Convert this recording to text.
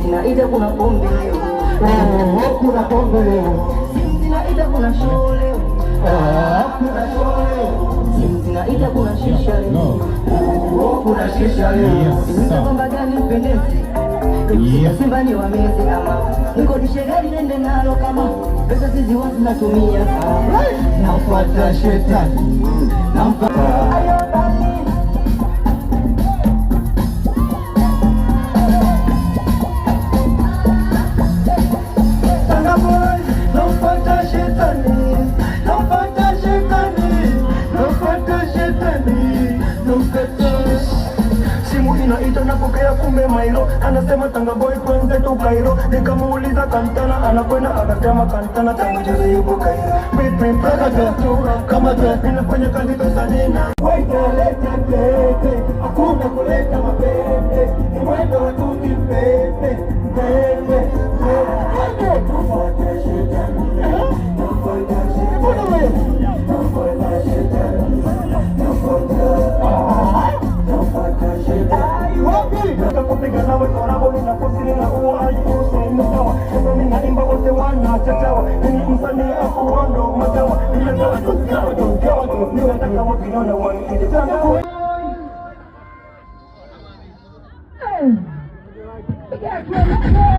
zinaita kuna pombe leo. Kuna pombe leo. Simu zinaita kuna show leo. Kuna show leo. Simu zinaita kuna shisha leo. Kuna shisha leo. Kwamba gani mpendezi Simba ni wameze ama nikodishe gari nende nalo kama pesa zizi watu natumia Nafuata shetani. Nafuata inaita napokea kumbe mailo anasema Tanga boy kwanza tu Kairo nikamuuliza Kantana anakwenda akasema Kantana tangu juzi yupo Kairo pipi mpaka tu kama tu ninafanya kazi pesa nina waita leta pepe hakuna kuleta mapepe ni mwendo wa tuki pepe pepe pepe tufuate shetani tufuate shetani tufuate shetani kupiga nawe korabo ninaposili na uwa ayuhusaini sawa Sasa ninaimba wote wana chachawa Nini msanii akuondo matawa Niletawa tukiawa tukiawa Niwataka wakinona wangide Tanga boy